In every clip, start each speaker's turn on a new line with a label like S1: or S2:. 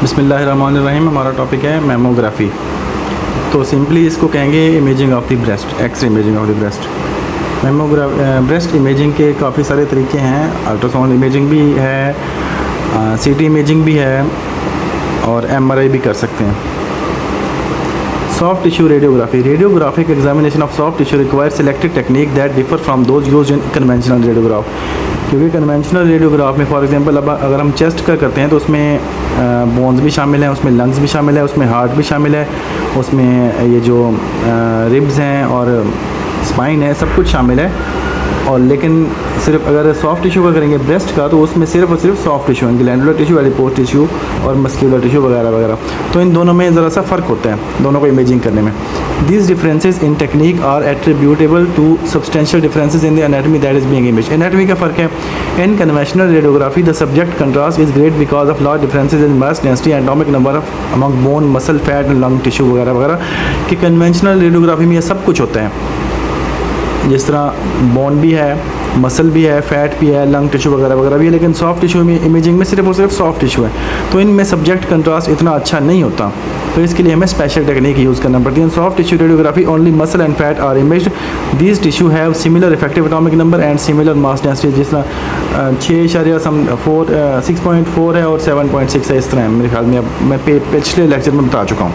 S1: बिस्मिल्लाहिर्रहमानिर्रहीम। हमारा टॉपिक है मेमोग्राफी। तो सिंपली इसको कहेंगे imaging of the breast, x ray imaging of the breast. Breast imaging के काफ़ी सारे तरीके हैं। अल्ट्रासाउंड इमेजिंग भी है, सीटी इमेजिंग भी है और एमआरआई भी कर सकते हैं। Soft tissue radiography. Radiographic examination of soft tissue require selected technique that differ from those used in conventional radiograph. क्योंकि कन्वेंशनल रेडियोग्राफ में फॉर एग्जांपल अब अगर हम चेस्ट का करते हैं तो उसमें बोन्स भी शामिल हैं, उसमें लंग्स भी शामिल है, उसमें हार्ट भी शामिल है, उसमें ये जो रिब्स हैं और स्पाइन है, सब कुछ शामिल है। और लेकिन सिर्फ अगर सॉफ्ट टिश्यू का करेंगे ब्रेस्ट का तो उसमें सिर्फ और सिर्फ सॉफ्ट टिश्यू है, ग्लैंडुलर टिश्यू, एडिपोज टिश्यू और मस्क्यूलर टिश्यू वगैरह वगैरह। तो इन दोनों में ज़रा सा फ़र्क होता है दोनों को इमेजिंग करने में। These differences in technique are attributable to substantial differences in the anatomy that is being imaged. Anatomy का फ़र्क है। In conventional radiography, the subject contrast is great because of large differences in mass density and atomic number of among bone, muscle, fat and lung tissue वगैरह वगैरह। कि conventional radiography में ये सब कुछ होता है, जिस तरह बोन भी है, मसल भी है, फैट भी है, लंग टिश्यू वगैरह वगैरह भी है। लेकिन सॉफ्ट टिश्यू में इमेजिंग में सिर्फ और सिर्फ सॉफ्ट टिश्यू है, तो इनमें सब्जेक्ट कंट्रास्ट इतना अच्छा नहीं होता। तो इसके लिए हमें स्पेशल टेक्निक यूज़ करना पड़ती है। Soft tissue radiography only muscle and fat are imaged. These tissue have similar effective atomic number and similar mass density. जिस तरह 6.4 है और 7.6 है, इस तरह है मेरे ख्याल में। अब मैं पिछले लेक्चर में बता चुका हूँ।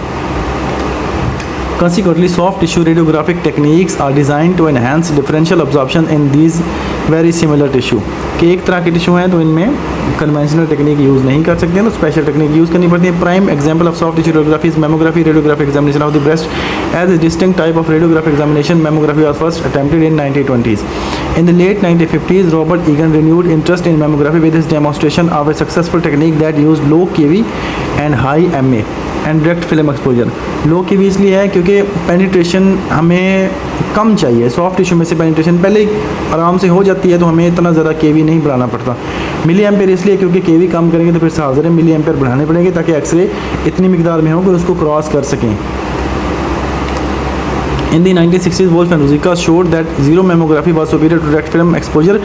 S1: Consequently, soft tissue radiographic techniques are designed to enhance differential absorption in these very similar tissue। कि एक तरह के टिश्यू हैं तो इनमें कन्वेंशनल टेक्निक यूज़ नहीं कर सकते हैं, तो स्पेशल टेक्निक यूज़ करनी पड़ती है। Prime example of soft tissue radiography is mammography. Radiographic examination of the breast as a distinct type of radiographic examination. Mammography was first attempted in 1920s। In the late 1950s, Robert Egan renewed interest in mammography with his demonstration of a successful technique that used low kV and high MA and direct film exposure। Low kV इसलिए है क्योंकि penetration हमें कम चाहिए। Soft tissue में से penetration पहले ही आराम से हो जाती है, तो हमें इतना ज़्यादा केवी नहीं बढ़ाना पड़ता। मिली एम्पेयर इसलिए क्योंकि केवी कम करेंगे तो फिर 1000 मिली एम्पेयर बढ़ाने पड़ेंगे ताकि एक्सरे इतनी मिकदार में हो कि उसको क्रॉस कर सकें। In the 1960s, Wolf and Ruzicka showed that zero mammography was superior to direct film exposure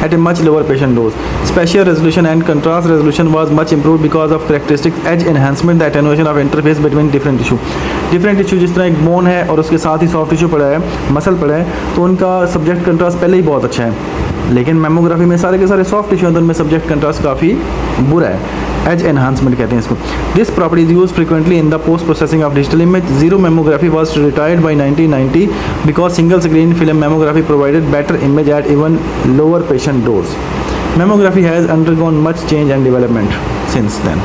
S1: at a much lower patient dose. Spatial resolution and contrast resolution was much improved because of characteristic edge enhancement, the attenuation of interface between different tissue. Different tissue जिस तरह एक bone है और उसके साथ ही soft tissue पड़ा है, muscle पड़ा है, तो उनका सब्जेक्ट कंट्रास्ट पहले ही बहुत अच्छा है। लेकिन मेमोग्राफी में सारे के सारे सॉफ्ट टिश्यू हैं तो उनमें सब्जेक्ट कंट्रास्ट काफ़ी बुरा है। एज एनहांसमेंट कहते हैं इसको। This property is use frequently in the post processing of digital image. Zero mammography was retired by 1990 because single screen film mammography provided better image at even lower patient dose. Mammography has undergone much change and development since then.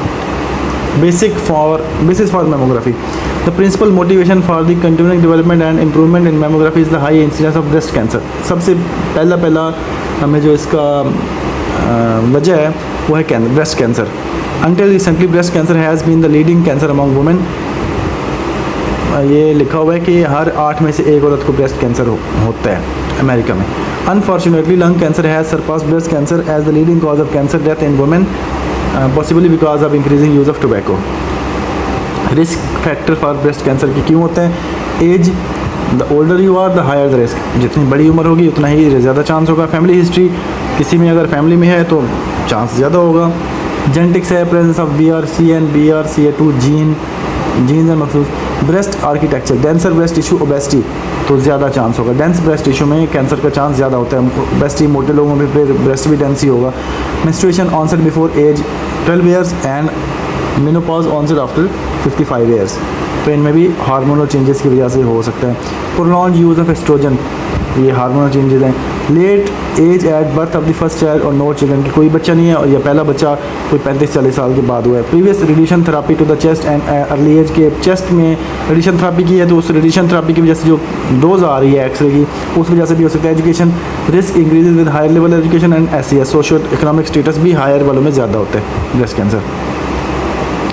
S1: Basis for mammography. The principal motivation for the continuing development and improvement in mammography is the high incidence of breast cancer। सबसे पहला हमें जो इसका वजह है वो है breast cancer. Until recently, breast cancer has been the leading cancer among women। ये लिखा हुआ है कि हर 8 में से एक औरत को ब्रेस्ट कैंसर होता है अमेरिका में। Unfortunately, lung cancer has surpassed breast cancer as the leading cause of cancer death in women, possibly because of increasing use of tobacco। Risk factor for breast cancer की क्यों होता है? Age, the older you are the higher the risk. जितनी बड़ी उम्र होगी उतना ही ज़्यादा चांस होगा। फैमिली हिस्ट्री, किसी में अगर फैमिली में है तो चांस ज़्यादा होगा। जेनेटिक्स है, presence of BRCA and BRCA2 genes and मखसूस। Breast architecture, denser breast tissue, obesity, तो ज़्यादा चांस होगा। डेंस ब्रेस्ट टिश्यू में कैंसर का चांस ज़्यादा होता है। ओबेसिटी, मोटे लोगों में फिर ब्रेस्ट भी डेंस ही होगा। Menstruation onset before age 12 years and menopause onset after 55 years. तो इनमें भी हार्मोनल चेंजेस की वजह से हो सकता है। प्रोलॉन्ग यूज़ ऑफ एस्ट्रोजन, ये हार्मोनल चेंजेस हैं। Late age at birth of the first child और नो चिल्ड्रन, की कोई बच्चा नहीं है और यह पहला बच्चा कोई 35-40 साल के बाद हुआ है। Previous radiation therapy to the chest and early age के चेस्ट में रेडिएशन थेरापी की है तो उस रेडिएशन थेरापी की वजह से जो डोज आ रही है एक्सरे की उस वजह से भी हो सकता है। Education risk increases with higher level education and SES, socio economic status भी हायर वालों में ज़्यादा होता है breast cancer.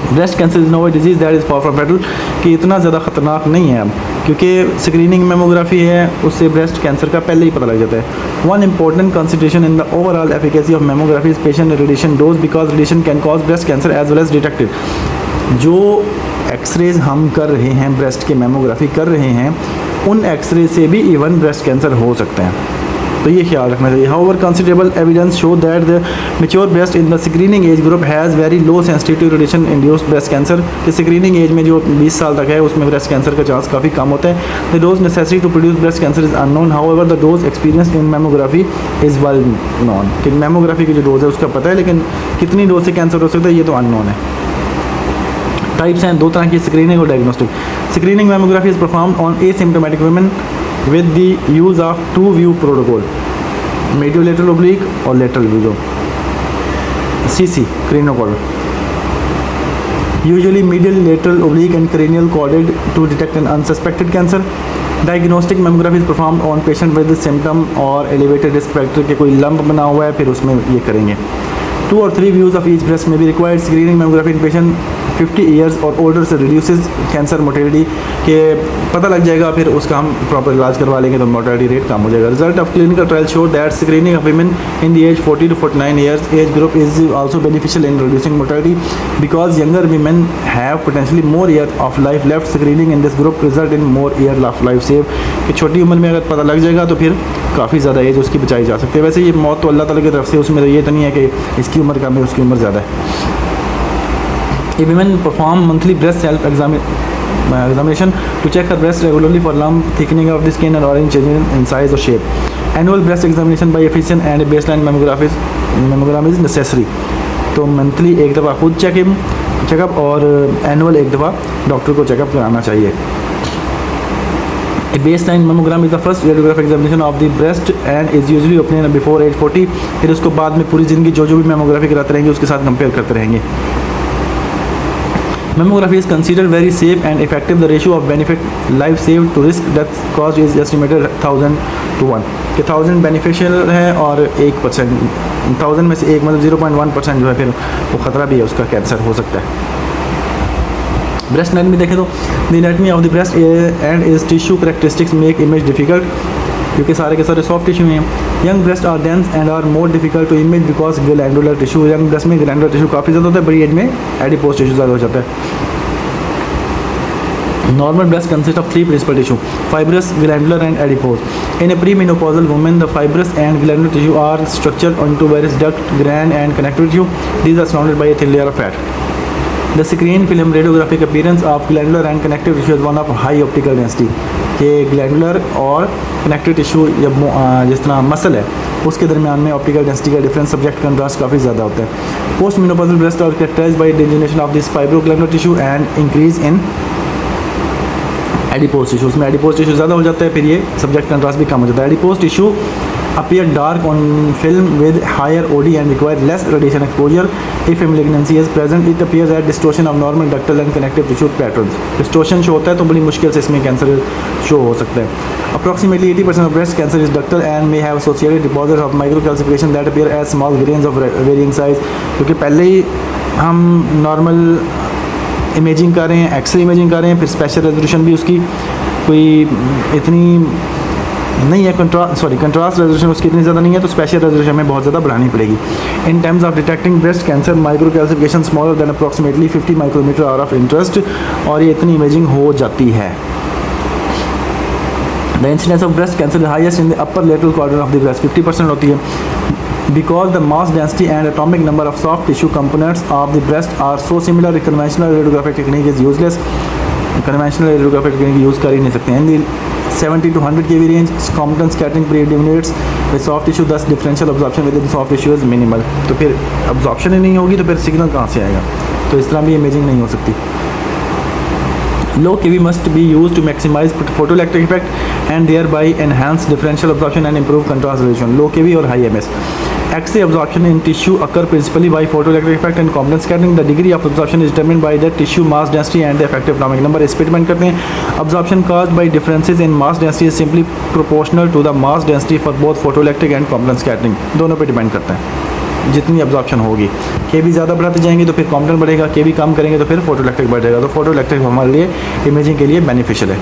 S1: Breast cancer is no disease that is far from fatal, कि इतना ज़्यादा ख़तरनाक नहीं है अब क्योंकि स्क्रीनिंग मेमोग्राफी है, उससे ब्रेस्ट कैंसर का पहले ही पता लग जाता है। One important consideration in the overall efficacy of mammography is patient radiation dose because radiation can cause breast cancer as well as detected. जो एक्सरेज हम कर रहे हैं, ब्रेस्ट के मेमोग्राफी कर रहे हैं, उन एक्सरे से भी इवन ब्रेस्ट कैंसर हो सकते हैं। तो ये ख्याल रखना चाहिए। However considerable evidence show that the mature breast in the screening age group has very low sensitivity to radiation induced breast cancer. कि स्क्रीनिंग एज में जो 20 साल तक है उसमें ब्रेस्ट कैंसर का चांस काफ़ी कम होता है। The dose necessary to produce breast cancer is unknown, however the dose experience in mammography is well known. कि मेमोग्राफी की जो डोज है उसका पता है, लेकिन कितनी डोज से कैंसर हो सकता है ये तो अननोन है। टाइप्स हैं दो तरह की, स्क्रीनिंग और diagnostic. Screening mammography is performed on asymptomatic women with the use of 2 view protocol, mediolateral oblique और lateral view, CC craniocaudal, usually medial, lateral, oblique and cranial corded to detect an unsuspected cancer. Diagnostic mammography is performed on patient with the symptom और elevated risk factor के कोई lump बना हुआ है, फिर उसमें ये करेंगे। 2 or 3 views of each breast may be required. Screening mammography in patient 50 years और older से reduces cancer mortality, के पता लग जाएगा, फिर उसका हम प्रॉपर इलाज करवा लेंगे तो mortality rate कम हो जाएगा। Result of clinical trial show that screening of women in the age 40 to 49 years age group is also beneficial in reducing mortality because younger women have potentially more year of life left. Screening in this group result in more year of life save, कि छोटी उम्र में अगर पता लग जाएगा तो फिर काफ़ी ज़्यादा एज उसकी बचाई जा सकती है। वैसे ये मौत तो अल्लाह ताला की तरफ से, उसमें तो ये तो नहीं है कि इसकी उम्र कम है उसकी उम्र ज़्यादा है। A women perform monthly breast self examination to check her breast regularly for lump, thickening of the skin and orange changes in size or shape. Annual breast examination by a physician and a baseline mammogram is necessary. तो monthly एक दफ़ा खुद checkup और annual एक दफ़ा doctor को checkup कराना चाहिए। A baseline mammogram is the first radiographic examination of the breast and is usually obtained before age 40. फिर उसको बाद में पूरी ज़िंदगी जो भी मेमोग्राफी कराते रहेंगे उसके साथ कंपेयर करते रहेंगे। Mammography is considered very safe and effective. The ratio of benefit life saved to risk death caused is estimated 1000 to 1, कि 1000 बेनिफिशियल है और 1%, 1000 में से एक मतलब 0.1% जो है फिर वो ख़तरा भी है, उसका कैंसर हो सकता है। ब्रेस्ट एनाटमी देखें तो the anatomy of the breast and is tissue characteristics make image difficult, क्योंकि सारे के सारे सॉफ्ट टिश्यू हैं। Young breast are dense and are more difficult to image because glandular tissue, young breast में glandular tissue काफ़ी ज़्यादा होता है, बड़ी एज में एडिपोज टिश्यू ज़्यादा हो जाता है। Normal breast consists of 3 principal tissue: fibrous, glandular, and adipose. In a premenopausal woman, the fibrous and glandular tissue are structured onto various duct, gland, and connective tissue. These are surrounded by a thin layer of fat. The screen film radiographic appearance of glandular and connective tissue is one of high optical density. कि glandular और connective tissue जब जिस तरह muscle है उसके दरमियान में optical density का डिफरेंस सब्जेक्ट कंट्रास्ट काफ़ी ज़्यादा होता है। Post menopausal breast are characterised by degeneration of this fibroglandular tissue and increase in adipose tissue. उसमें एडिपोज टिश्यू ज़्यादा हो जाता है, फिर ये सब्जेक्ट कंट्रास्ट भी कम हो जाता है। Adipose tissue appear dark on film with higher OD and require less radiation exposure. If a malignancy is present, it appears as distortion of normal ductal and connective tissue patterns. Distortion show होता है तो बड़ी मुश्किल से इसमें cancer show हो सकता है। Approximately 80% of breast cancer is ductal and may have associated deposits of microcalcification that appear as small grains of varying size. क्योंकि पहले ही हम नॉर्मल इमेजिंग कर रहे हैं, एक्सरे इमेजिंग कर रहे हैं, फिर स्पेशल रेजोल्यूशन भी उसकी कोई इतनी नहीं है, कंट्रास्ट रेजोल्यूशन उसकी इतनी ज़्यादा नहीं है, तो स्पेशल रेजोल्यूशन में बहुत ज़्यादा बढ़ानी पड़ेगी। In terms of detecting breast cancer, micro calcification smaller than approximately 50 micrometer are of interest, और ये इतनी इमेजिंग हो जाती है। The incidence of breast cancer is highest in the upper lateral quadrant of the breast, 50% होती है। Because the mass density and atomic number of soft tissue components of the breast are so similar, conventional radiographic technique is useless. Conventional radiographic technique use कर ही नहीं सकते हैं। In the 70 to 100 kV range, Compton scattering predominates with soft tissue, thus differential absorption within soft tissue is minimal. तो फिर absorption ही नहीं होगी तो फिर सिग्नल कहाँ से आएगा? तो इस तरह भी इमेजिंग नहीं हो सकती। Low kV must be used to maximize photoelectric effect and thereby enhance differential absorption and improve contrast resolution. Low kV और high ms. X-ray absorption in tissue occur principally by photoelectric effect and Compton scattering. The degree of absorption is determined by the tissue mass density and the effective atomic number. इस पे depend करते हैं। Absorption caused by differences in mass density is simply proportional to the mass density for both photoelectric and Compton scattering. दोनों पे depend करता है। जितनी absorption होगी, के भी ज़्यादा बढ़ाते जाएंगे तो फिर कॉम्पटन बढ़ेगा, के भी कम करेंगे तो फिर फोटो इलेक्ट्रिक बढ़ जाएगा। तो फोटो इलेक्ट्रिक हमारे लिए इमेजिंग के लिए बेनिफिशियल है।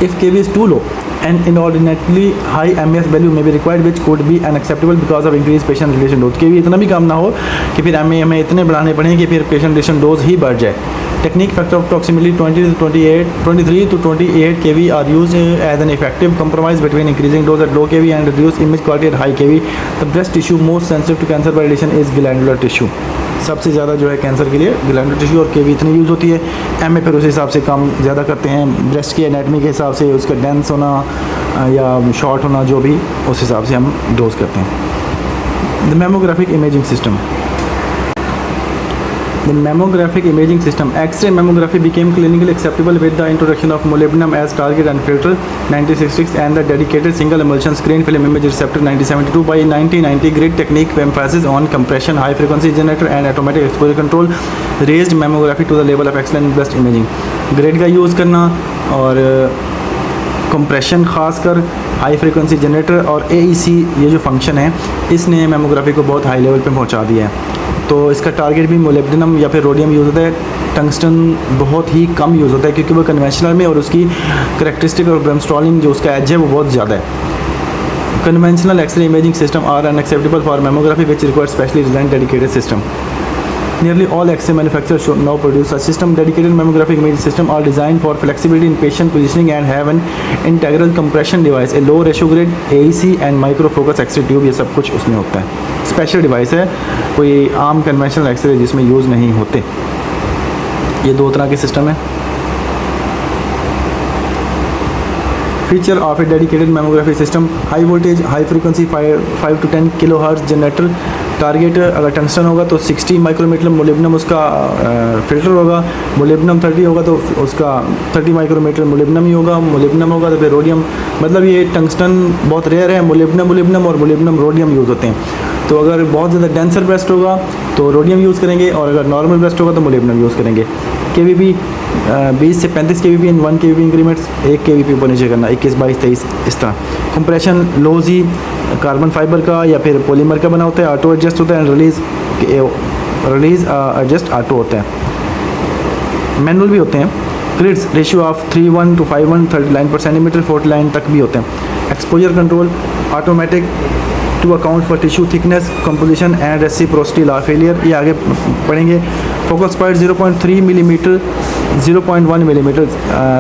S1: If K B is too low, An inordinately high MS value may be required which could be unacceptable because of increased patient relation dose। के भी इतना भी काम ना हो कि फिर MA हमें इतने बढ़ाने पड़ें कि फिर patient relation dose ही बढ़ जाए। Technique factor of approximately 23 to 28 kV are used as an effective compromise between increasing dose at low kV and reduced image quality at high kV। The breast tissue most sensitive to cancer by radiation is glandular tissue। सबसे ज़्यादा जो है cancer के लिए glandular tissue और केवी इतनी use होती है। MA फिर उस हिसाब से काम ज़्यादा करते हैं, ब्रेस्ट की एनाटमी के हिसाब से, उसका डेंस होना या शॉर्ट होना जो भी, उस हिसाब से हम डोज करते हैं। The mammographic imaging system. The mammographic imaging system, X-ray mammography became clinically acceptable with the introduction of molybdenum as target and filter 1966 and the dedicated single emulsion screen film image receptor 1972. By 1990, grid technique emphasis on compression, high frequency generator and automatic exposure control raised mammography to the level of excellent breast imaging। Grid का use करना और compression खासकर high frequency generator और AEC ये जो function है इसने mammography को बहुत हाई लेवल पे पहुंचा दिया है। तो इसका टारगेट भी मोलिब्डेनम या फिर रोडियम यूज़ होता है। टंगस्टन बहुत ही कम यूज़ होता है क्योंकि वो कन्वेंशनल में और उसकी करेक्टरिस्टिक और ब्रेमस्टॉलिंग जो उसका एज है वो बहुत ज़्यादा है। Conventional x ray imaging system are unacceptable for mammography which require specially design dedicated system. Nearly all X-ray manufacturers should now produce a system. Dedicated mammographic imaging system are designed for flexibility in patient positioning and have an integral compression device, a low ratio grid, AEC and microfocus X-ray tube। ये सब कुछ उसमें होता है। Special device है, कोई आम conventional x ray जिसमें यूज़ नहीं होते। ये दो तरह के सिस्टम है। Feature of A dedicated mammography system, high voltage high frequency 5 to 10 kHz generator. Target अगर टंगस्टन होगा तो 60 माइक्रोमीटर मोलिब्डेनम उसका फिल्टर होगा। मोलिब्डेनम 30 होगा तो उसका 30 माइक्रोमीटर मोलिब्डेनम ही होगा। मोलिब्डेनम होगा तो फिर रोडियम, मतलब ये टंगस्टन बहुत रेयर है। मोलिब्डेनम और मोलिब्डेनम रोडियम यूज़ होते हैं। तो अगर बहुत ज़्यादा डेंसर ब्रेस्ट होगा तो रोडियम यूज़ करेंगे और अगर नॉर्मल ब्रेस्ट होगा तो मोलिब्डेनम यूज़ करेंगे। KVP 20 से 35 KVP इन 1 KVP इंक्रीमेंट्स, 1 KVP ऊपर नीचे करना, 21, 22, 23 इस तरह। कंप्रेशन लो जी कार्बन फाइबर का या फिर पॉलीमर का बना होता है, ऑटो एडजस्ट होता है, रिलीज एडजस्ट ऑटो होता है। मैनुअल भी होते हैं। Grids ratio of 3:1 to 5:1, 30 line per centimeter, 40 line तक भी होते हैं। Exposure control automatic to account for tissue thickness, composition and reciprocity law failure, ये आगे पढ़ेंगे। फोकस पॉइंट 0.3 मिलीमीटर, 0.1 मिलीमीटर,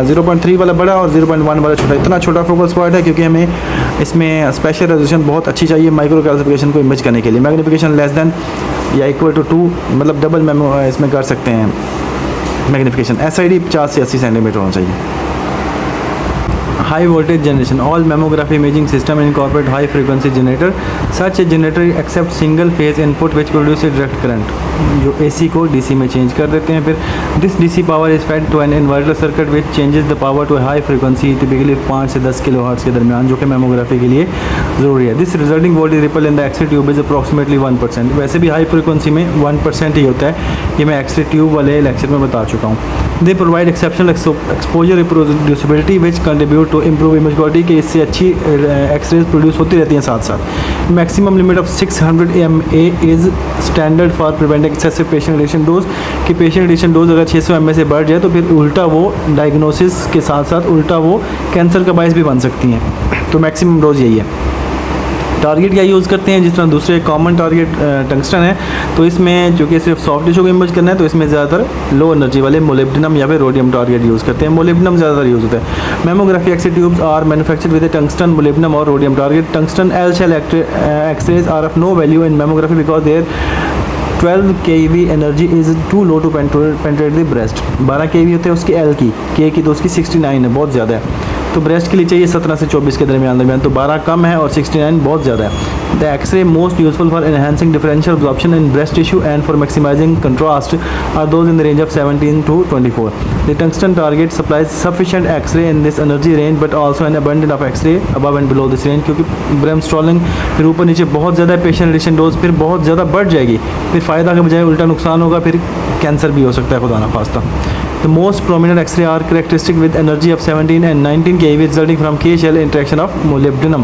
S1: 0.3 वाला बड़ा और 0.1 वाला छोटा। इतना छोटा फोकस पॉइंट है क्योंकि हमें इसमें स्पेशल रेजोल्यूशन बहुत अच्छी चाहिए माइक्रो कैल्सिफिकेशन को इमेज करने के लिए। मैग्निफिकेशन लेस देन या इक्वल टू 2, मतलब डबल मेमो इसमें कर सकते हैं मैग्निफिकेशन। SID 50 से 80 सेंटीमीटर होना चाहिए। High voltage generation, all mammography imaging system incorporate high frequency generator। Such a generator accepts single phase input which produces direct current, जो AC को DC में चेंज कर देते हैं। फिर this DC power is fed to an inverter circuit which changes the power to a high frequency, typically 5 से 10 kHz के दरमियान, जो कि मेमोग्राफी के लिए ज़रूरी है। This resulting voltage ripple in the X-ray tube is approximately 1%। वैसे भी हाई फ्रीक्वेंसी में 1% ही होता है, ये मैं X-ray ट्यूब वाले लेक्चर में बता चुका हूँ। They provide exceptional exposure reproducibility which contribute to improve image quality, कि इससे अच्छी एक्सरेज प्रोड्यूस होती रहती हैं साथ साथ। Maximum limit of 600 mA is standard for preventing excessive patient radiation dose, कि पेशेंट रेडिएशन डोज अगर 600 mA से बढ़ जाए तो फिर उल्टा वो डायग्नोसिस के साथ साथ उल्टा वो कैंसर का बायस भी बन सकती हैं। तो मैक्सिमम डोज यही है। टारगेट क्या यूज़ करते हैं, जिस तरह दूसरे कॉमन टारगेट टंगस्टन है, तो इसमें चूँकि सिर्फ सॉफ्ट टिश्यू को इमेज करना है तो इसमें ज़्यादातर लो एनर्जी वाले मोलिब्डेनम या फिर रोडियम टारगेट यूज़ करते हैं। मोलिब्डेनम ज़्यादातर यूज़ होता है। Mammography x-ray tubes are manufactured with tungsten, molybdenum और rhodium target. Tungsten L shell x-rays are of no value in mammography because their 12 kV energy is too low to penetrate the breast. 12 kV होते हैं उसकी L की, K की तो उसकी 69 है, बहुत ज़्यादा है। तो ब्रेस्ट के लिए चाहिए 17 से 24 के दरमियान, तो 12 कम है और 69 बहुत ज़्यादा है। The x ray most useful for enhancing differential absorption in breast tissue and for maximizing contrast are those in the range of 17 to 24। The tungsten target supplies sufficient x ray in this energy range but also an abundant of x ray above and below this range, क्योंकि bremsstrahlung फिर ऊपर नीचे बहुत ज़्यादा patient radiation dose फिर बहुत ज़्यादा बढ़ जाएगी, फिर फ़ायदा के बजाय उल्टा नुकसान होगा, फिर कैंसर भी हो सकता है खुदा ना खास्ता। The most prominent X-ray are characteristic with energy of 17 and 19 kV resulting from K shell interaction of molybdenum।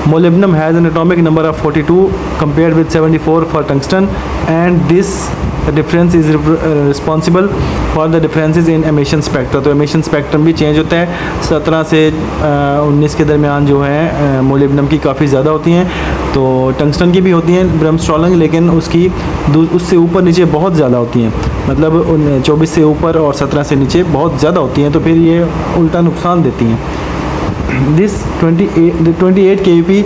S1: Molybdenum has an atomic number of 42 compared with 74 for tungsten, and this difference is responsible for the differences in emission spectra. तो emission spectrum भी change होता है, 17 से 19 के दरमियान जो है molybdenum की काफ़ी ज़्यादा होती हैं, तो टंगस्टन की भी होती हैं ब्रह्मस्ट्रॉलिंग, लेकिन उसकी उससे ऊपर नीचे बहुत ज़्यादा होती हैं, मतलब 24 से ऊपर और 17 से नीचे बहुत ज़्यादा होती हैं, तो फिर ये उल्टा नुकसान देती हैं. This 28 keV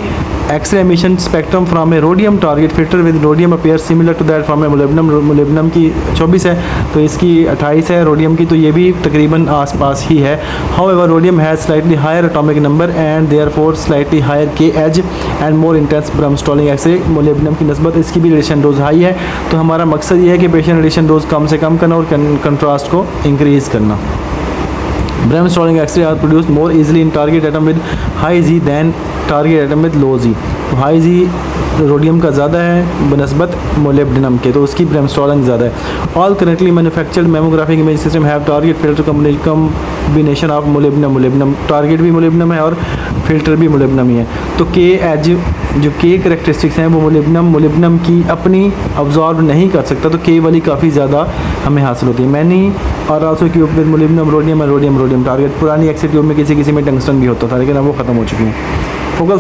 S1: X-ray emission spectrum from a rhodium target filter with rhodium appears similar to that from a molybdenum. Molybdenum की 24 है, तो इसकी 28 है रोडियम की, तो ये भी तकरीबन आसपास ही है. However, rhodium has slightly higher atomic number and therefore slightly higher K edge and more intense bremsstrahlung X-ray. Molybdenum की नस्बत इसकी भी रेडिएशन डोज हाई है, तो हमारा मकसद ये है कि पेशेंट रेडिएशन डोज कम से कम करना और कंट्रास्ट को इंक्रीज़ करना. Bremsstrahlung X-ray are produced more easily in target atom with high Z than target atom with low Z. तो हाई जी रोडियम का ज़्यादा है बनस्बत मोलिब्डेनम के, तो उसकी ब्रह्मस्ट्रॉलिंग ज़्यादा है. All currently manufactured mammographic image system have target filter combination of molybdenum. Target भी मोलिब्डेनम है और फिल्टर भी मोलिब्डेनम ही है. तो के एज जो के करेक्टरिस्टिक्स हैं वो मोलिब्डेनम की अपनी ऑब्जॉर्व नहीं कर सकता, तो के वाली काफ़ी ज़्यादा हमें हासिल होती है. मैनी और also cube with molybdenum rhodium target. पुरानी एक्स ट्यूब में किसी में टंगस्टन भी होता था, लेकिन अब वो ख़त्म हो चुकी हैं. फोकल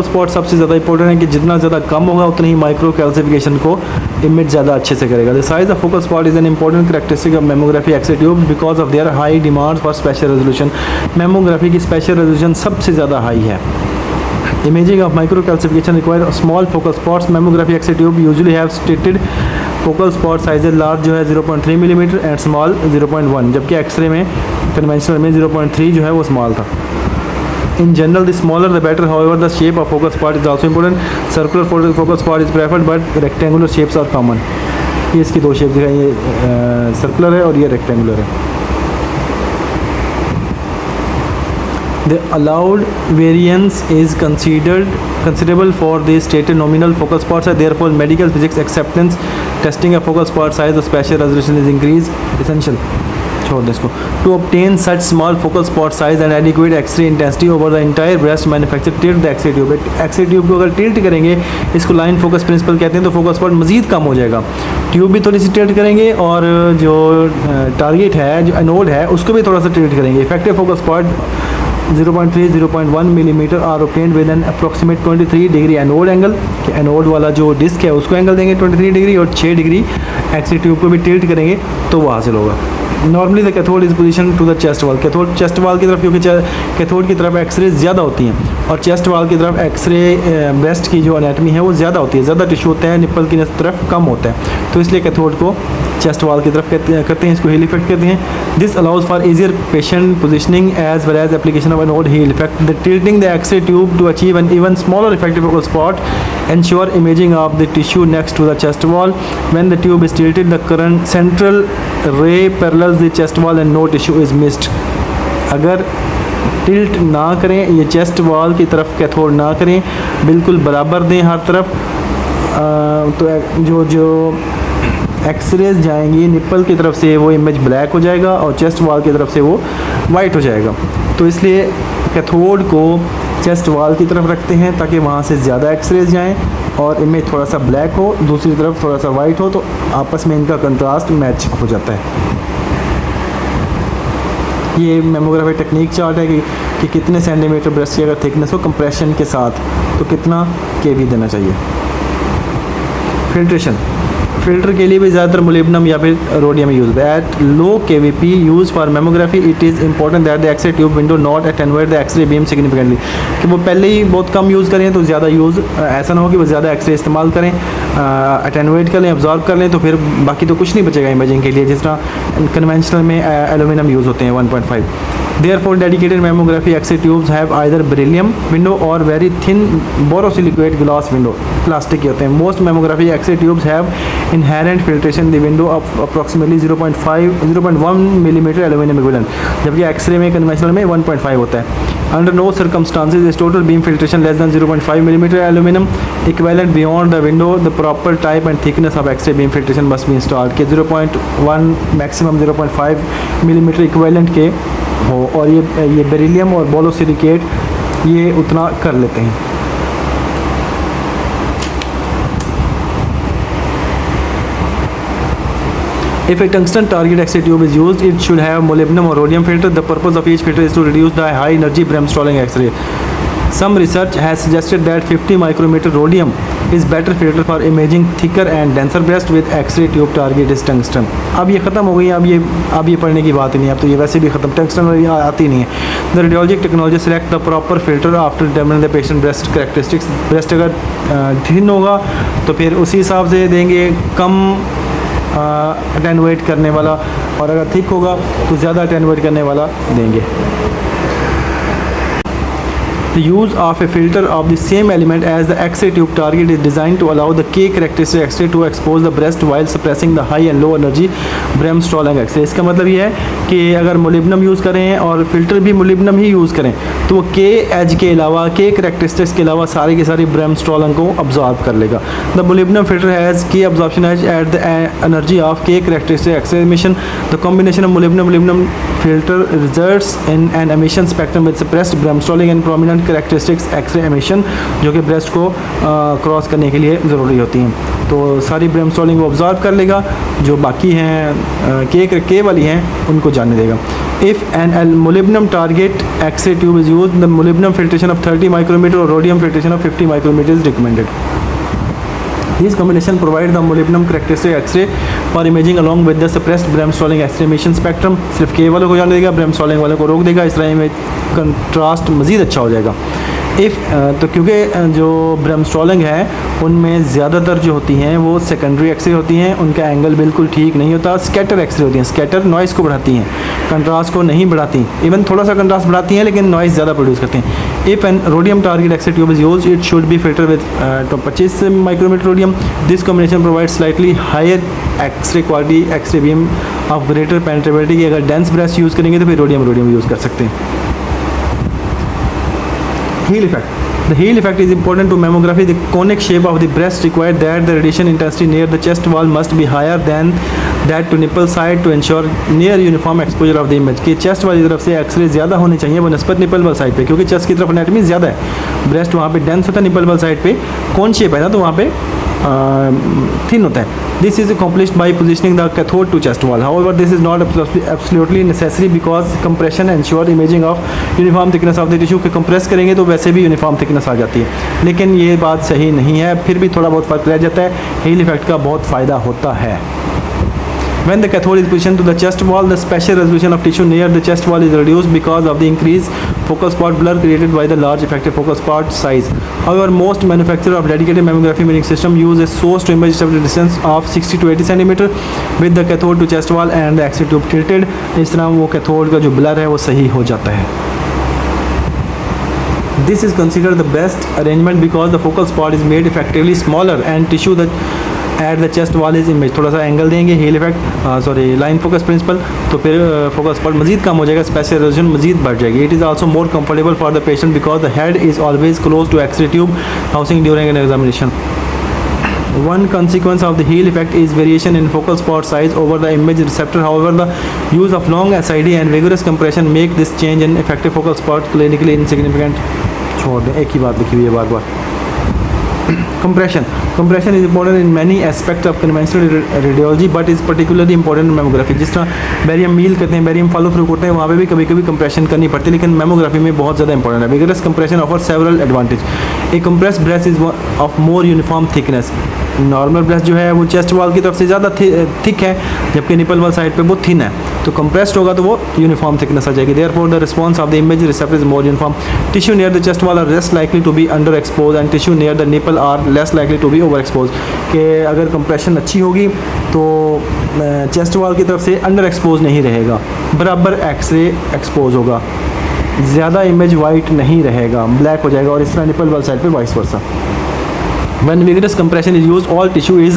S1: स्पॉट सबसे ज़्यादा इंपॉर्टेंट है कि जितना ज़्यादा कम होगा उतनी ही माइक्रो कैल्सिफिकेशन को इमेज ज़्यादा अच्छे से करेगा. The size of focal spot is an important characteristic of mammography x ray tube because of their high demand for special resolution. Mammography की स्पेशल रेजोल्यूशन सबसे ज़्यादा हाई है. Imaging of microcalcification require small focal spots. Mammography X-ray tube usually have stated focal spot sizes large जो है 0.3 millimetre and small 0.1, जबकि x ray में conventional में 0.3 जो है वो स्मॉल था. In general, the smaller the better. However, the shape of focal spot is also important. Circular focal spot is preferred, but rectangular shapes are common. ये इसकी दो शेप दिखाई, ये सर्कुलर है और ये रेक्टेंगुलर है. The allowed variance is considerable for the stated nominal focal spots. Therefore, medical physics acceptance testing a focal spot size of spatial resolution is increased essential. छोड़ दे इसको. To obtain such small focal spot size and adequate X-ray intensity over the entire breast, manufacture tilt the X-ray tube. X-ray tube को अगर tilt करेंगे, इसको line focus principal कहते हैं, तो focal spot मज़ीद कम हो जाएगा. ट्यूब भी थोड़ी सी टिल्ट करेंगे और जो टारगेट है, जो एनोड है, उसको भी थोड़ा सा टिल्ट करेंगे. Effective focal spot 0.3-0.1 millimeter are obtained with an approximate 23 degree anode angle. कि एनोड वाला जो डिस्क है उसको एंगल देंगे 23 डिग्री और 6 डिग्री एक्स-रे ट्यूब को भी टिल्ट करेंगे तो वो हासिल होगा. Normally the cathode is position to the chest wall. Cathode chest wall की तरफ, क्योंकि कैथोड की तरफ एक्सरे ज़्यादा होती हैं और चेस्ट वाल की तरफ एक्सरे ब्रेस्ट की जो एनाटमी है वो ज़्यादा होती है, ज़्यादा टिश्यू होता है, निप्पल की तरफ कम होता है, तो इसलिए कैथोड को चेस्ट वाल की तरफ करते हैं, इसको हील इफेक्ट कहते हैं. This allows for easier patient positioning as well as application of anode heel effect. The tilting the x ray tube to achieve an even smaller effective focal spot ensure imaging of the tissue next to the chest wall. When the tube is tilted, the current central ray parallels the chest wall and no tissue is missed. अगर tilt ना करें, ये chest wall की तरफ cathode ना करें, बिल्कुल बराबर दें हर तरफ, तो जो एक्सरेज जाएंगी निप्पल की तरफ से वो इमेज ब्लैक हो जाएगा और चेस्ट वॉल की तरफ से वो वाइट हो जाएगा. तो इसलिए कैथोड को चेस्ट वॉल की तरफ रखते हैं ताकि वहाँ से ज़्यादा एक्सरेज जाएं और इमेज थोड़ा सा ब्लैक हो, दूसरी तरफ थोड़ा सा वाइट हो, तो आपस में इनका कंट्रास्ट मैच हो जाता है. ये मेमोग्राफी टेक्निक चार्ट है कि कितने सेंटीमीटर ब्रेस्ट की अगर थिकनेस हो कंप्रेशन के साथ तो कितना केवी देना चाहिए. फिल्ट्रेशन, फिल्टर के लिए भी ज़्यादातर मोलिब्डेनम या फिर रोडियम यूज होता है. At low KVP use for mammography it is important that the x ray tube window not attenuate the x-ray beam significantly. कि वो पहले ही बहुत कम यूज़ करें तो ज़्यादा यूज़ ऐसा ना हो कि वो ज़्यादा एक्सरे इस्तेमाल करें, अटेनुएट कर लें, अब्जॉर्ब कर लें, तो फिर बाकी तो कुछ नहीं बचेगा इमेजिंग के लिए, जिस तरह कन्वेंशनल में एल्यूमिनियम यूज़ होते हैं 1.5. Therefore, dedicated mammography X-ray tubes have either beryllium window or very thin borosilicate glass window. Plastic के होते हैं. Most mammography X-ray tubes have inherent filtration in the window of approximately 0.1 millimeter aluminum equivalent. जबकि X-ray में conventional में 1.5 होता है. Under no circumstances is total beam filtration less than 0.5 millimeter aluminum equivalent beyond the window. The proper type and thickness of X-ray beam filtration must be installed. कि 0.1 maximum 0.5 millimeter equivalent के हो, और ये beryllium और borosilicate ये उतना कर लेते हैं. If a tungsten target X-ray tube is used, it should have molybdenum or rhodium filter. The purpose of each filter is to reduce the high energy Bremsstrahlung X-ray. Some research has suggested that 50 micrometer rhodium is better filter for imaging thicker and denser breast with X-ray tube target is tungsten. अब ये ख़त्म हो गई, अब ये पढ़ने की बात ही नहीं, अब तो ये वैसे भी ख़त्म, टंगस्टन आती नहीं है. The radiologic technology select the proper filter after determining the patient breast characteristics. breast अगर थिन होगा तो फिर उसी हिसाब से देंगे कम अटेनुएट करने वाला, और अगर थिक होगा तो ज़्यादा अटेनुएट करने वाला देंगे. The use of a filter of the same element as the X-ray tube target is designed to allow the K characteristic X-ray to expose the breast while suppressing the high and low energy Bremsstrahlung X-ray. इसका मतलब ये है कि अगर molybdenum use करें और filter भी molybdenum ही use करें तो वो K एज के अलावा, K characteristics के अलावा सारी की सारी Bremsstrahlung को absorb कर लेगा. The molybdenum filter has K absorption edge at the energy of K characteristic X-ray emission. The combination of molybdenum filter results in an emission spectrum with suppressed Bremsstrahlung and prominent characteristics x ray emission जो कि breast को cross करने के लिए ज़रूरी होती हैं. तो सारी ब्रेमस्टॉलिंग वो ऑब्जर्व कर लेगा, जो बाकी हैं के वाली हैं उनको जाने देगा. If an molybdenum target x-ray tube is use, the molybdenum filtration of 30 micrometer और rhodium filtration of 50 micrometer is recommended. These combination provide the molybdenum characteristic X-ray for imaging along with the suppressed Bremsstrahlung X-ray emission spectrum. सिर्फ K वालों को जाने देगा, Bremsstrahlung वालों को रोक देगा. इस तरह में कंट्रास्ट मज़ीद अच्छा हो जाएगा. तो क्योंकि जो Bremsstrahlung है उनमें ज़्यादातर जो होती हैं वो सेकेंडरी एक्सरे होती हैं, उनका एंगल बिल्कुल ठीक नहीं होता. स्कैटर एक्सरे होती हैं, स्कैटर नॉइज़ को बढ़ाती हैं, कंट्रास्ट को नहीं बढ़ाती. इवन थोड़ा सा कंट्रास्ट बढ़ाती हैं लेकिन नॉइज़ ज़्यादा प्रोड्यूस करते हैं. If an rhodium target x-ray tube is used, it should be filter with 25 micrometer rhodium. This combination provide slightly higher x-ray quality x-ray beam of greater penetrability. कि अगर डेंस ब्रेस्ट यूज़ करेंगे तो फिर rhodium use कर सकते हैं. Heel effect. The heel effect is important to mammography. The conic shape of the breast requires that the radiation intensity near the chest wall must be higher than that to nipple side to ensure near uniform exposure of the image. कि chest वाली तरफ से x ray ज़्यादा होने चाहिए बनस्पत nipple वाल side पे, क्योंकि चेस्ट की तरफ एनाटमी ज़्यादा है, ब्रेस्ट वहाँ पे डेंस होता है, निपल वाल साइड पे कौन शेप है ना तो वहाँ पे थिन होता है. This is accomplished by positioning the cathode to chest wall. However, this is not absolutely necessary because compression ensure imaging of uniform thickness of the tissue. के compress करेंगे तो वैसे भी uniform thickness आ जाती है, लेकिन ये बात सही नहीं है. फिर भी थोड़ा बहुत फ़र्क रह जाता है. Heel effect का बहुत फ़ायदा होता है. When the cathode is positioned to the chest wall, the spatial resolution of tissue near the chest wall is reduced because of the increased focal spot blur created by the large effective focal spot size. However, most manufacturers of dedicated mammography imaging system use a source to image distance of 60 to 80 cm with the cathode to chest wall and the X-ray tube tilted. इस तरह वो cathode का जो blur है वो सही हो जाता है. This is considered the best arrangement because the focal spot is made effectively smaller and tissue that at the chest wall is image. थोड़ा सा एंगल देंगे, heel effect line focus principle, तो फिर फोकस स्पॉट मजीद कम हो जाएगा, special resolution मजीद बढ़ जाएगी. It is also more comfortable for the patient because the head is always close to x ray tube housing during an examination. One consequence of the heel effect is variation in focal spot size over the image receptor. However, the use of long SID and vigorous compression make this change in effective focal spot clinically insignificant. छोड़ दें, एक ही बात लिखी हुई है बार बार. Compression is important in many aspects of conventional radiology but is particularly important in mammography. जिस तरह barium मील करते हैं, बैरियम फॉलो थ्रू करते हैं, वहाँ पे भी कभी कभी कंप्रेशन करनी पड़ती है, लेकिन मेमोग्राफी में बहुत ज़्यादा इंपॉर्टेंट है. Vigorous compression offer several advantage. A compressed breast is of more uniform thickness. Normal breast जो है वो चेस्ट वॉल की तरफ से ज़्यादा थिक है, जबकि निपल वाल साइड पे वो थिन है. तो कंप्रेस्ड होगा तो वो यूनिफॉर्म थिकनेस आ जाएगी. Therefore the response of the image receptor is more uniform. Tissue near the chest wall are less likely to be under expose and tissue near the nipple are less likely to be over expose. कि अगर compression अच्छी होगी तो chest wall की तरफ से under expose नहीं रहेगा, बराबर एक्सरे एक्सपोज होगा, ज़्यादा इमेज वाइट नहीं रहेगा, ब्लैक हो जाएगा. और इस तरह निपल वाल साइड पे vice versa. When vigorous compression is used, all tissue is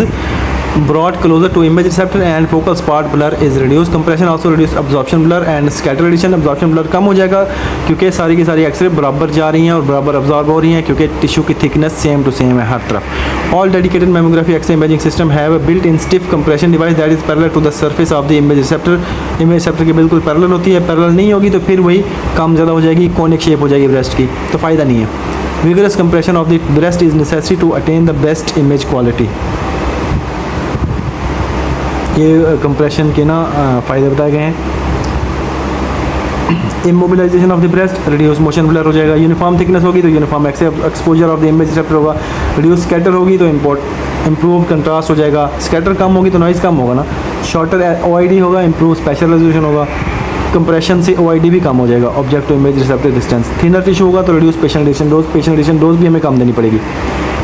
S1: brought closer to image receptor and focal spot blur is reduced. Compression also reduce absorption blur and scatter radiation. Absorption blur कम हो जाएगा क्योंकि सारी की सारी x ray बराबर जा रही हैं और बराबर अब्जॉर्ब हो रही हैं, क्योंकि टिश्यू की थिकनेस सेम टू सेम है हर तरफ. All dedicated mammography X-ray imaging system have a built-in stiff compression device that is parallel to the surface of the image receptor. Image receptor के बिल्कुल पैरेलल होती है. पैरेलल नहीं होगी तो फिर वही कम ज़्यादा हो जाएगी, कॉनिक शेप हो जाएगी ब्रेस्ट की, तो फ़ायदा नहीं है. Vigorous compression of the breast is necessary to attain the best image quality. ये कंप्रेशन के ना फ़ायदे बताए गए हैं। Immobilization of the breast, reduce motion blur हो जाएगा। यूनिफॉर्म थिकनेस होगी तो uniform exposure of the image receptor होगा। रिड्यूस स्कैटर होगी तो इम्प्रूव कंट्रास्ट हो जाएगा। स्कैटर कम होगी तो नॉइज़ कम होगा ना। शॉर्टर OID होगा, इम्प्रूव स्पेशल रेजोल्यूशन होगा। कंप्रेशन से OID भी कम हो जाएगा, object to image receptor distance. Thinner tissue होगा तो reduce patient radiation dose, patient radiation dose भी हमें कम देनी पड़ेगी।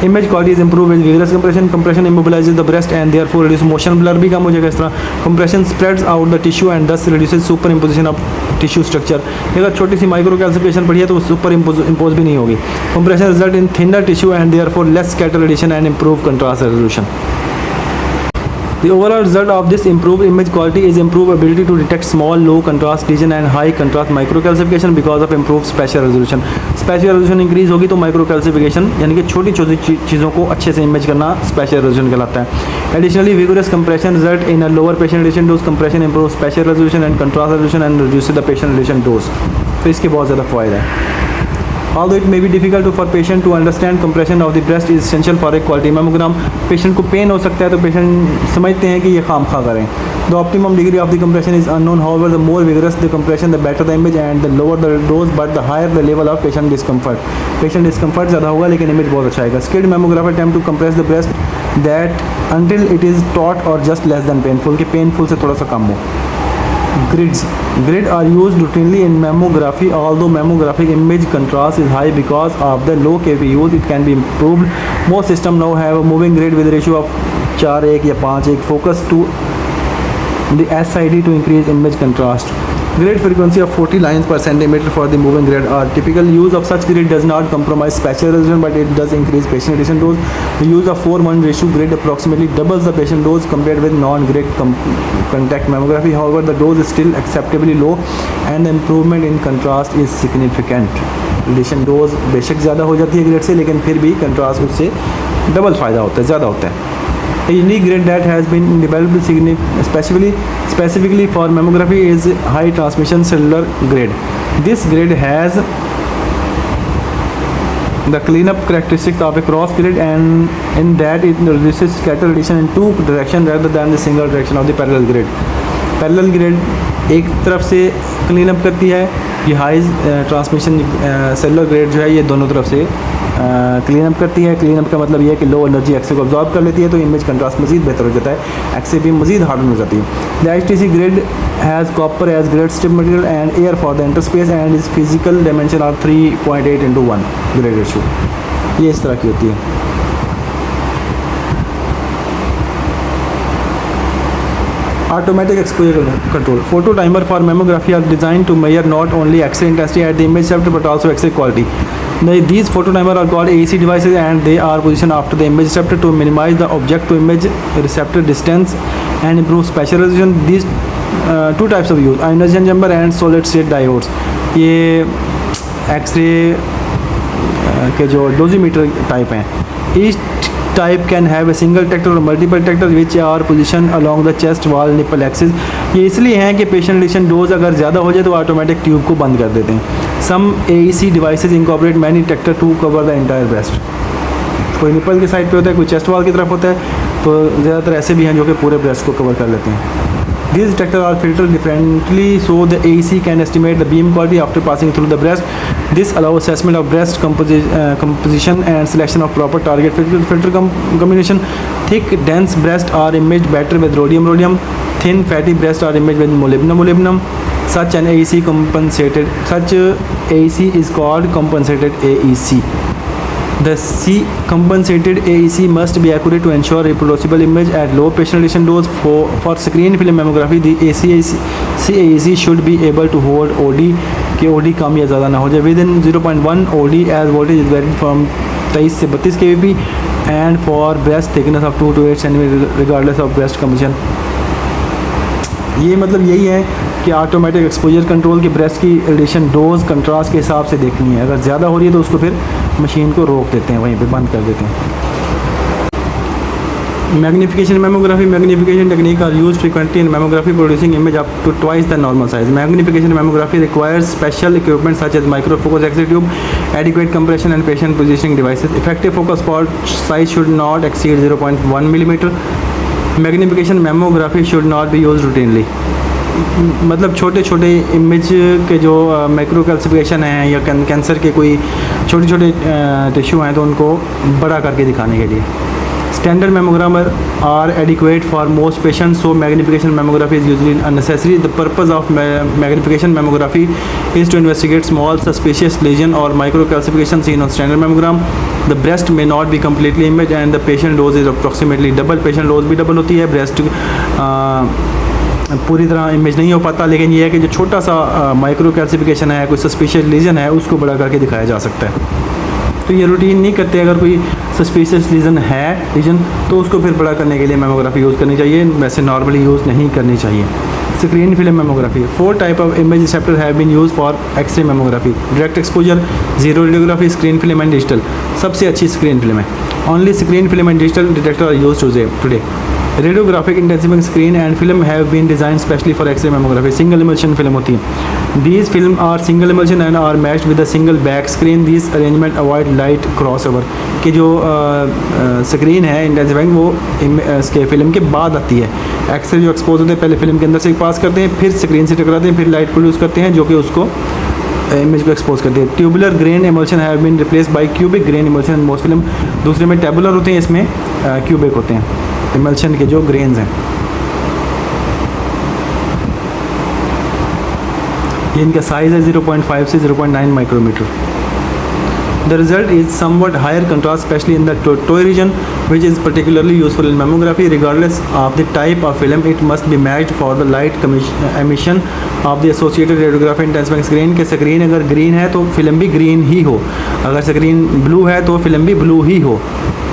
S1: Image quality is improve with vigorous compression, compression immobilizes the breast and therefore reduce motion blur भी कम हो जाएगा इस तरह। Compression spreads out the tissue and thus reduces super imposition of tissue structure. अगर छोटी सी माइक्रो कैल्सिफिकेशन पड़ी है तो सुपर इम्पोज भी नहीं होगी। Compression result in thinner tissue and therefore less scatter addition and improve contrast resolution. The overall result of this improved image quality is improved ability to detect small, low contrast lesion and high contrast microcalcification because of improved spatial resolution. Spatial resolution increase होगी तो microcalcification यानी कि छोटी छोटी चीज़ों को अच्छे से इमेज करना spatial resolution कहलाता है। Additionally, vigorous compression result in a lower patient radiation dose. Compression improves spatial resolution and contrast resolution and reduces the patient radiation dose. तो इसके बहुत ज़्यादा फ़ायदा है। Although it may be difficult for patient to understand, compression of the breast is essential for a quality mammogram. Patient को pen हो सकता है तो पेशेंट समझते हैं कि ये खामखा करें। The optimum degree of the compression is unknown. However, the more vigorous the compression, the better the image and the lower the dose, but the higher the level of patient discomfort. Patient discomfort ज़्यादा होगा लेकिन image बहुत अच्छा आएगा। Skilled mammographer attempt to compress the breast that until it is taut or just less than painful, कि painful से थोड़ा सा कम हो। Grids are used routinely in mammography. Although mammographic image contrast is high because of the low KPUs, it can be improved. Most systems now have a moving grid with a ratio of 4:1 या 5:1. Focus to the SID to increase image contrast. Grid frequency of 40 lines per centimeter for the moving grid are typical. Use of such grid does not compromise spatial resolution, but it does increase patient radiation dose. The use of 4:1 ratio grid approximately doubles the patient dose compared with non-grid contact mammography. However, the dose is still acceptably low and the improvement in contrast is significant. Radiation dose बेशक ज़्यादा हो जाती है grade से, लेकिन फिर भी contrast उससे डबल फ़ायदा होता है, ज़्यादा होता है। A unique grid that has been developed specifically for mammography is high transmission cellular grid. This grid has the cleanup characteristics of a cross grid, and in that it reduces scatter radiation in two directions rather than the single direction of the parallel grid. Parallel grid एक तरफ से cleanup करती है, ये high transmission cellular grade जो है ये दोनों तरफ से क्लीनअप करती है। क्लीनअप का मतलब ये है कि लो एनर्जी एक्से को अब्जॉर्ब कर लेती है, तो इमेज कंट्रास्ट मज़ीद बेहतर हो जाता है, एक्से भी मज़ीद हार्डन हो जाती है। The HTC grid has copper edge grade strip material and air for the interspace and is physical dimension are 3.8:1 grade ratio. ये इस तरह की होती है। Automatic exposure control. Photo timer for mammography are designed to measure not only X-ray intensity at the image receptor but also X-ray quality. These photo timers are called AEC devices and they are positioned after the image receptor to minimize the object to image receptor distance and improve spatial resolution. These two types of use, ionization chamber and solid state diodes. ये X-ray के जो डोजीमीटर type हैं, each type can have a single detector or multiple detectors which are positioned along the chest wall nipple axis. ये इसलिए हैं कि patient relation dose अगर ज़्यादा हो जाए तो ऑटोमेटिक ट्यूब को बंद कर देते हैं। Some AEC devices incorporate many detector to cover the entire breast. कोई निपल के साइड पे होता है, कोई चेस्ट वॉल की तरफ होता है, तो ज़्यादातर ऐसे भी हैं जो कि पूरे ब्रेस्ट को कवर कर लेते हैं। These detectors are filtered differently so the AEC can estimate the beam quality after passing through the breast. This allows assessment of breast composition and selection of proper target filter combination. Thick, dense breasts are imaged better with rhodium. Thin, fatty breasts are imaged with molybdenum. Such AEC is called compensated AEC. The compensated AEC must be accurate to ensure reproducible image at low patient radiation dose. For screen film mammography, the AEC should be able to hold OD कि OD कम या ज़्यादा ना हो जाए within 0.1 OD as voltage is varied from 23 से 32 kVp and for breast thickness of 2 to 8 cm regardless of breast composition. ये मतलब यही है कि ऑटोमेटिक एक्सपोजर कंट्रोल की ब्रेस्ट की रेडिएशन डोज कंट्रास्ट के हिसाब से देखनी है। अगर ज़्यादा हो रही है तो उसको फिर मशीन को रोक देते हैं, वहीं पे बंद कर देते हैं। Magnification mammography magnification technique are use frequently in mammography producing image up to twice the normal size. Magnification mammography requires special equipment such as microfocus x-ray tube, adequate compression and patient positioning devices. Effective focus spot size should not exceed 0.1 mm. Magnification mammography should not be use routinely, मतलब छोटे छोटे image के जो micro calcification हैं या cancer के कोई छोटे छोटे टिश्यू हैं तो उनको बड़ा करके दिखाने के लिए। Standard mammograms are adequate for most patients, so magnification mammography is usually unnecessary. The purpose of magnification mammography is to investigate small suspicious lesion और micro calcification seen on standard mammogram. The breast may not be completely image and the patient dose is approximately double, patient dose भी double होती है, breast पूरी तरह image नहीं हो पाता, लेकिन ये है कि जो छोटा सा माइक्रो कैल्सिफिकेशन है, कोई सस्पिशियस लीजन है, उसको बड़ा करके दिखाया जा सकता है। तो ये रूटीन नहीं करते, अगर कोई सस्पिशियस लीजन तो उसको फिर बड़ा करने के लिए मैमोग्राफी यूज़ करनी चाहिए, वैसे नॉर्मली यूज़ नहीं करनी चाहिए। Screen film mammography, 4 type of image receptor have been use for x-ray mammography, direct exposure, xero radiography, screen film and digital. सबसे अच्छी स्क्रीन फिल्म है। Only screen film and digital detector are use today. Radiographic intensifying screen and film have been design specially for x-ray mammography. Single emulsion film होती है। These film are single emulsion and are matched with a single back screen. These arrangement avoid light cross over. कि जो screen है intensifying वो इसके film के बाद आती है। एक्सरे जो एक्सपोज होते हैं पहले फिल्म के अंदर से पास करते हैं, फिर स्क्रीन से टकराते हैं, फिर लाइट प्रोड्यूस करते हैं जो कि उसको इमेज को एक्सपोज करती है। Tubular grain emulsion have been replace by cubic grain emulsion in most film. दूसरे में टेबुलर होते हैं, इसमें क्यूबिक होते हैं इमल्शन के जो ग्रेन्स हैं। ये इनका साइज़ है 0.5 से 0.9 micrometer. The result is somewhat higher contrast, especially in the toy region, which is particularly useful in mammography. Regardless of the type of film, it must be matched for the light emission of the associated radiography intensifying screen. के screen अगर green है तो film भी green ही हो, अगर screen blue है तो film भी ब्लू ही हो,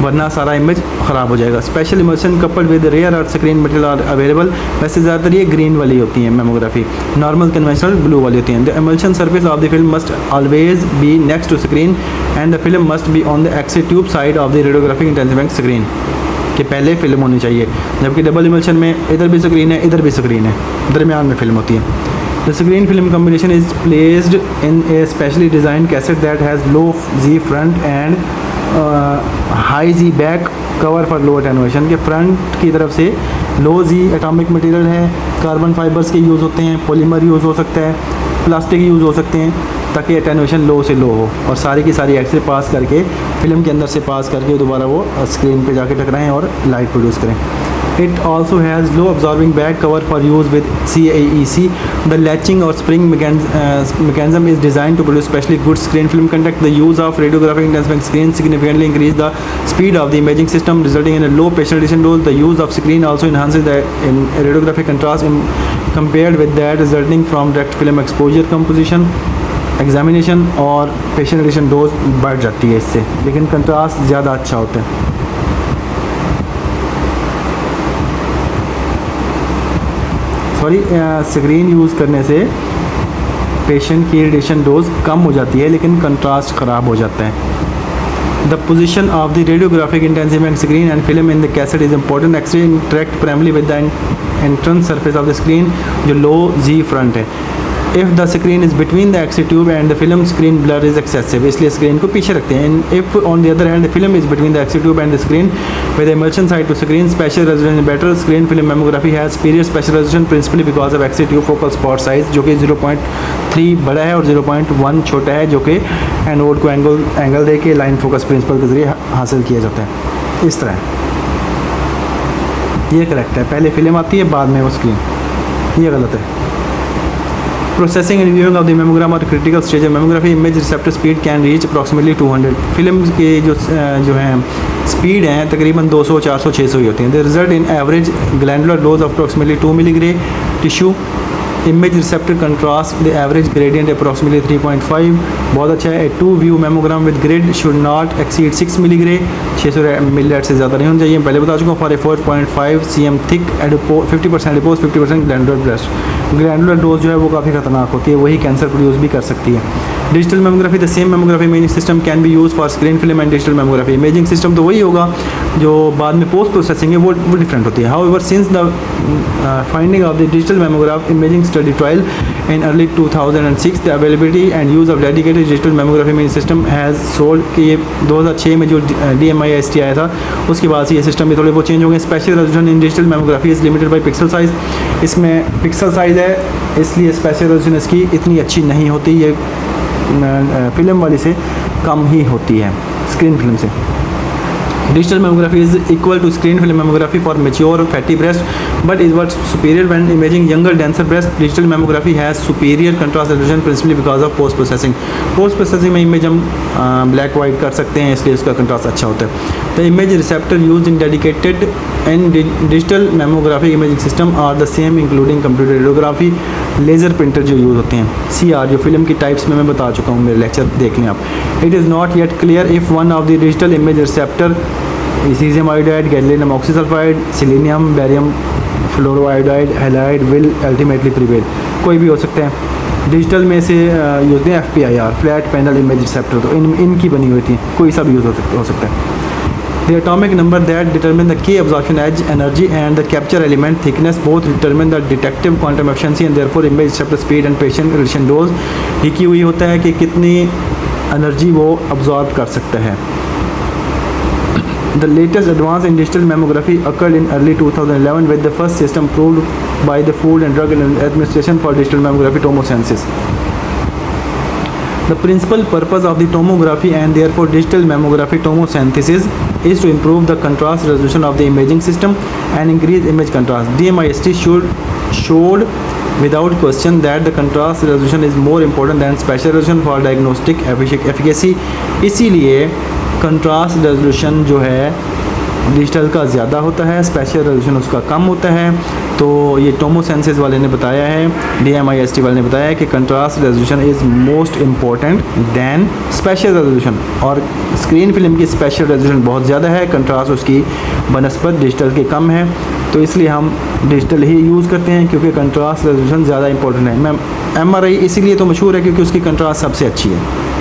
S1: वरना सारा इमेज ख़राब हो जाएगा। Special emulsion coupled with rare earth screen material are available. वैसे ज़्यादातर ये ग्रीन वाली होती हैं मैमोग्राफी, नॉर्मल कन्वेंशनल ब्लू वाली होती हैं। The emulsion surface of the film must always be next to screen and the film must be on the x tube side of the radiographic intensifying screen. कि पहले film होनी चाहिए, जबकि double emulsion में इधर भी स्क्रीन है इधर भी स्क्रीन है, दरमियान में फिल्म होती है। The screen film combination is placed in a specially design cassette that has low G front and high G back cover for low attenuation. के फ्रंट की तरफ से लो जी एटॉमिक मटेरियल है, कार्बन फाइबर्स के use होते हैं, polymer use हो सकता है, प्लास्टिक यूज़ हो सकते हैं, ताकि अटेनुएशन लो से लो हो और सारी की सारी एक्सरे पास करके फिल्म के अंदर से पास करके दोबारा वो स्क्रीन पे जाके टकराएं और लाइट प्रोड्यूस करें। It also has low absorbing back cover for use with CAEC. The latching or spring mechanism is designed to produce specially good screen film contact. The use of radiographic intensifying screen significantly increase the speed of the imaging system, resulting in a low patient radiation dose. The use of screen also enhances the radiographic contrast compared with that resulting from direct film exposure composition. Examination और patient radiation dose बढ़ जाती है इससे, लेकिन contrast ज़्यादा अच्छा होता है। सॉरी, स्क्रीन यूज़ करने से पेशेंट की रेडिएशन डोज कम हो जाती है लेकिन कंट्रास्ट ख़राब हो जाता है। The position of the radiographic intensifying screen and film in the cassette is important. X ray interact primary with the entrance surface of the screen, जो लो जी फ्रंट है। If the screen is between the X-ray tube and the film, screen blur is excessive, इसलिए screen को पीछे रखते हैं। And if on the other hand the film is between the X-ray tube and the screen with the emulsion side to screen, spatial resolution is better. Screen film mammography has superior spatial resolution principally because of X-ray tube focal spot size, जो कि 0.3 बड़ा है और 0.1 छोटा है, जो कि anode को एंगल दे के लाइन फोकस प्रिंसिपल के जरिए हासिल किया जाता है। इस तरह ये करेक्ट है, पहले फिल्म आती है बाद में वो स्क्रीन, ये गलत है। Processing and viewing of the mammogram or critical stage of mammography, image receptor speed can reach approximately 200. Film के जो हैं स्पीड हैं तकरीबन 200, 400, 600 ही होती हैं। The result in average glandular dose of approximately 2 milligray tissue. Image receptor contrast the average gradient approximately 3.5. बहुत अच्छा है। 2 view mammogram with grid should not exceed 6 milligray. 600 मिलीग्रेड से ज़्यादा नहीं होना चाहिए, पहले बता चुका हूँ। For a 4.5 cm thick 50% adipose 50% glandular breast. Glandular dose जो है वो काफ़ी खतरनाक होती है, वही कैंसर प्रोड्यूस भी कर सकती है। Digital mammography, the same mammography imaging system can be use for screen film and digital mammography. Imaging system तो वही होगा जो बाद में पोस्ट प्रोसेसिंग है वो डिफरेंट होती है। However since the finding of the digital mammograph imaging study trial in early 2006. The availability and use of dedicated digital mammography imaging system has sold कि ये 2006 में जो DMIST आया था उसके बाद से ये सिस्टम भी थोड़े बहुत चेंज हो गए. Special resolution in digital mammography is limited by pixel size. इसमें पिक्सल साइज़ है इसलिए स्पेशल रेजोल्यूशन इसकी इतनी अच्छी नहीं होती, ये फिल्म वाली से कम ही होती है, स्क्रीन फिल्म से. Digital mammography is equal to screen film mammography for mature fatty breast, but is what superior when imaging younger denser breast. Digital mammography has superior contrast resolution principally because of post processing. Post processing में image हम black white कर सकते हैं इसलिए उसका contrast अच्छा होता है. The image receptor used in dedicated and digital mammography imaging system are the same including computer radiography, laser printer जो यूज़ होते हैं. CR जो फिल्म की टाइप्स में मैं बता चुका हूँ, मेरे लेक्चर देख लें आप. It is not yet clear if one of the digital image receptor cesium iodide, gadolinium oxysulfide, selenium, barium fluoroiodide, halide will ultimately prevail. कोई भी हो सकते हैं. डिजिटल में से यूज़ होते हैं FPIR, flat panel image receptor, तो इनकी बनी हुई थी, कोई सा भी यूज़ हो सकता है. The atomic number that determine the key absorption edge, energy and the capture element thickness both determine the detective quantum efficiency and therefore image receptor speed and patient relation dose. ये की हुई होता है कि कितनी एनर्जी वो absorb कर सकता है. The latest advance in digital mammography occurred in early 2011 with the first system approved by the Food and Drug Administration for digital mammography tomosynthesis. The principal purpose of the tomography and therefore digital mammography tomosynthesis is to improve the contrast resolution of the imaging system and increase image contrast. DMIST showed without question that the contrast resolution is more important than spatial resolution for diagnostic efficacy. इसीलिए contrast resolution जो है digital का ज़्यादा होता है, special resolution उसका कम होता है. तो ये टोमोसेंसिस वाले ने बताया है, DMIST वाले ने बताया है कि contrast resolution is most important than special resolution. और स्क्रीन फिल्म की स्पेशल रेजोल्यूशन बहुत ज़्यादा है, कंट्रास्ट उसकी बनस्पत डिजिटल के कम है, तो इसलिए हम डिजिटल ही यूज़ करते हैं क्योंकि कंट्रास्ट रेजोल्यूशन ज़्यादा इंपॉर्टेंट है. MRI इसीलिए तो मशहूर है क्योंकि उसकी कंट्रास्ट सबसे अच्छी है.